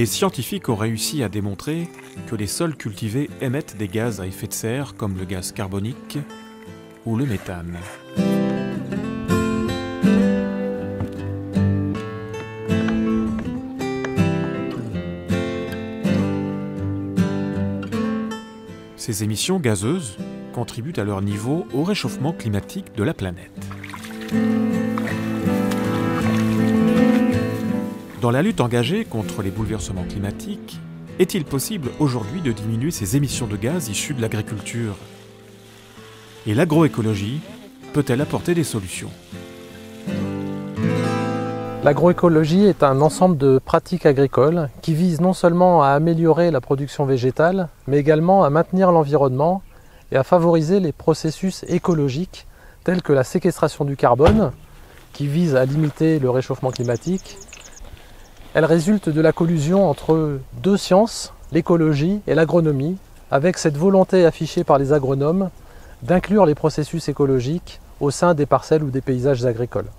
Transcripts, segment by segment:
des scientifiques ont réussi à démontrer que les sols cultivés émettent des gaz à effet de serre comme le gaz carbonique ou le méthane. Ces émissions gazeuses contribuent à leur niveau au réchauffement climatique de la planète. Dans la lutte engagée contre les bouleversements climatiques, est-il possible aujourd'hui de diminuer ces émissions de gaz issues de l'agriculture? Et l'agroécologie peut-elle apporter des solutions? L'agroécologie est un ensemble de pratiques agricoles qui visent non seulement à améliorer la production végétale, mais également à maintenir l'environnement et à favoriser les processus écologiques tels que la séquestration du carbone, qui vise à limiter le réchauffement climatique. Elle résulte de la collusion entre deux sciences, l'écologie et l'agronomie, avec cette volonté affichée par les agronomes d'inclure les processus écologiques au sein des parcelles ou des paysages agricoles.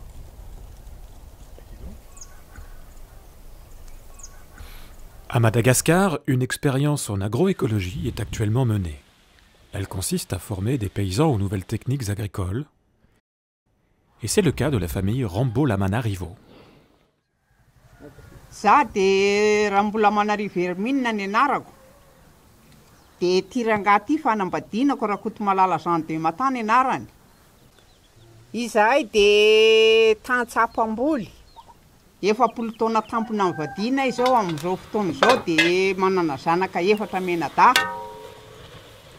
À Madagascar, une expérience en agroécologie est actuellement menée. Elle consiste à former des paysans aux nouvelles techniques agricoles. Et c'est le cas de la famille Rambo-Lamanarivo. Za dia raha mbola manarivo minina ny anarako dia Tiranga ty fanambadianako Rakotomalala Jean de Mata ny anarany. Izahay dia Tantsapamboly. 40 taona tampona mivadiana izao amin'izao fotoana izao dia manana zanaka 4 menadaha.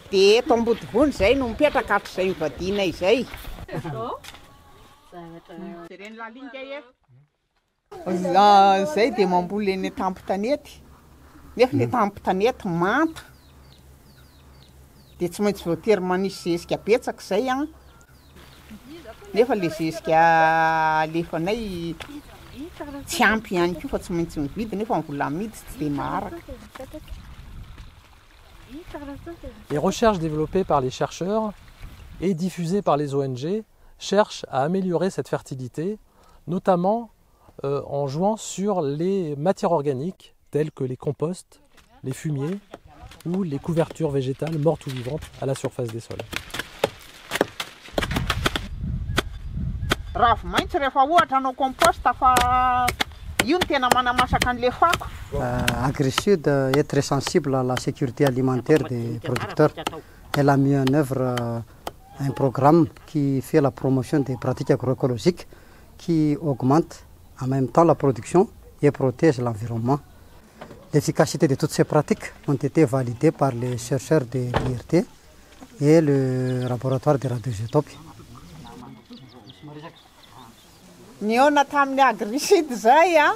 Dia eto Ambodivony izay no mipetraka hatrizay mivadiana izay. Izay dia mamboly eny tampo-tanety. Nefa ilay tampo-tanety manta. Dia tsy maintsy voatery manisy zezika betsaka izay an. Nefa ilay zezika alefanay tsy ampy ihany koa fa tsy maintsy mividy nefa mbola amidy tsy dia maharaka. Les recherches développées par les chercheurs et diffusées par les ONG cherchent à améliorer cette fertilité, notamment en jouant sur les matières organiques telles que les composts, les fumiers ou les couvertures végétales mortes ou vivantes à la surface des sols. AgriSud est très sensible à la sécurité alimentaire des producteurs. Elle a mis en œuvre un programme qui fait la promotion des pratiques agroécologiques qui augmente en même temps la production et protège l'environnement. L'efficacité de toutes ces pratiques ont été validées par les chercheurs de l'IRT et le laboratoire de radioisotopie. Niona tamin'ny AgriSud zay a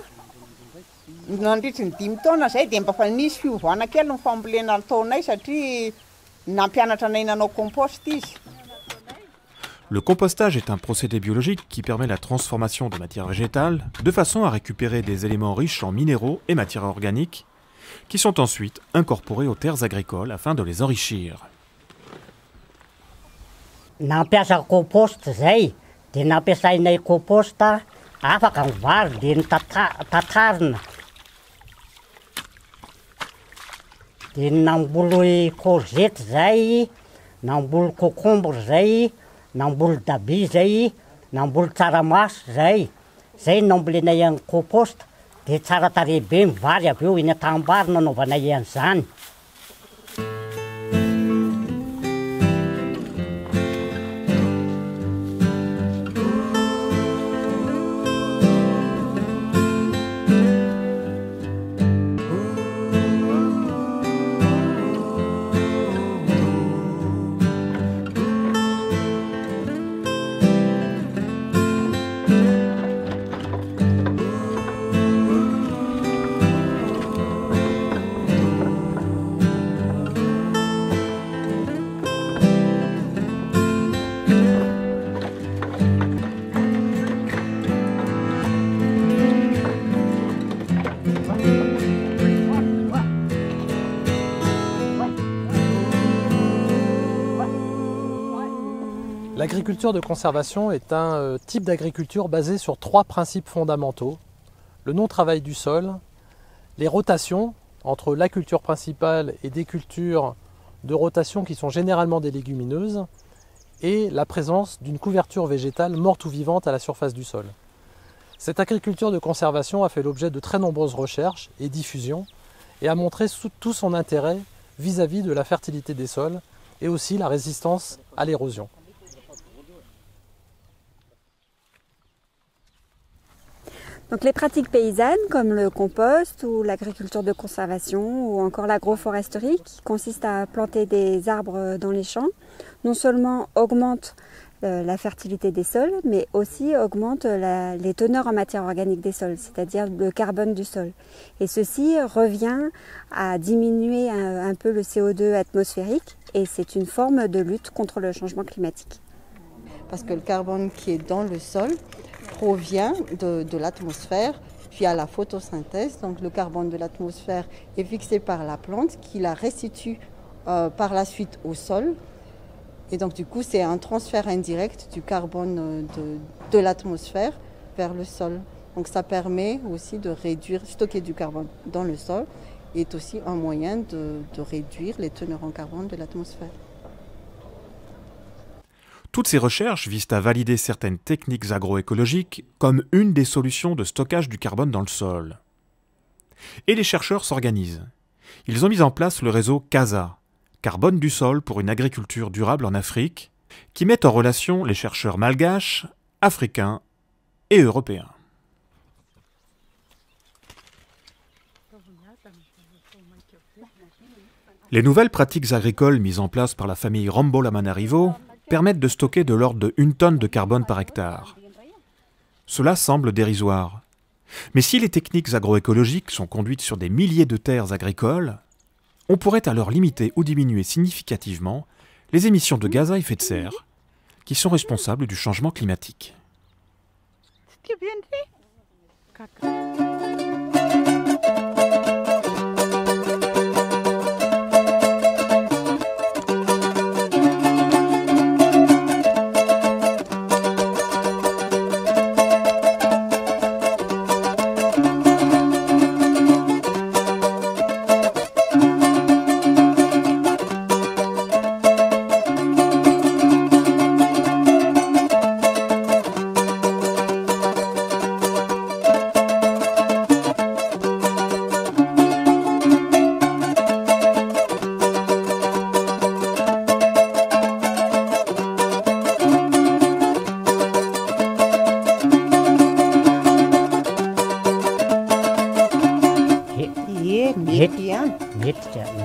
nandritry ny 5 taona zay dia mba fa nisy fiovana kely ny fambolena taonay satria nampianatra anay nanao compost izy. Le compostage est un procédé biologique qui permet la transformation de matières végétales de façon à récupérer des éléments riches en minéraux et matières organiques qui sont ensuite incorporés aux terres agricoles afin de les enrichir. Nampiasa compost zay dia nampiasainay compost afaka ny vary dia ny tatarina. Dia namboly courgette zay, namboly concombre zay, namboly dabi zay, namboly tsaramaso zay. Zay nambolenay amin'ny compost dia tsara tarehy be ny vary avy eo eny an-tanimbary nanaovanay an'izany. L'agriculture de conservation est un type d'agriculture basé sur 3 principes fondamentaux: le non-travail du sol, les rotations entre la culture principale et des cultures de rotation qui sont généralement des légumineuses, et la présence d'une couverture végétale morte ou vivante à la surface du sol. Cette agriculture de conservation a fait l'objet de très nombreuses recherches et diffusions et a montré tout son intérêt vis-à-vis de la fertilité des sols et aussi la résistance à l'érosion. Donc les pratiques paysannes comme le compost ou l'agriculture de conservation ou encore l'agroforesterie qui consiste à planter des arbres dans les champs, non seulement augmentent la fertilité des sols, mais aussi augmentent les teneurs en matière organique des sols, c'est-à-dire le carbone du sol. Et ceci revient à diminuer un peu le CO2 atmosphérique et c'est une forme de lutte contre le changement climatique. Parce que le carbone qui est dans le sol provient de l'atmosphère via la photosynthèse. Donc le carbone de l'atmosphère est fixé par la plante qui la restitue par la suite au sol. Et donc du coup c'est un transfert indirect du carbone de l'atmosphère vers le sol. Donc ça permet aussi de réduire, stocker du carbone dans le sol est aussi un moyen de réduire les teneurs en carbone de l'atmosphère. Toutes ces recherches visent à valider certaines techniques agroécologiques comme une des solutions de stockage du carbone dans le sol. Et les chercheurs s'organisent. Ils ont mis en place le réseau CASA, Carbone du sol pour une agriculture durable en Afrique, qui met en relation les chercheurs malgaches, africains et européens. Les nouvelles pratiques agricoles mises en place par la famille Rambo-Lamanarivo permettent de stocker de l'ordre de 1 tonne de carbone par hectare. Cela semble dérisoire. Mais si les techniques agroécologiques sont conduites sur des milliers de terres agricoles, on pourrait alors limiter ou diminuer significativement les émissions de gaz à effet de serre qui sont responsables du changement climatique.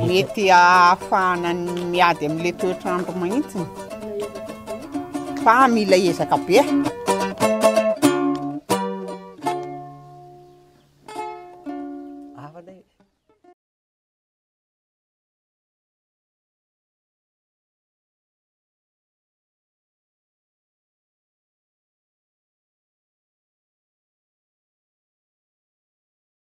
Mety ahafahana miady amin'ilay toetrandro mahitsy fa mila ezaka be.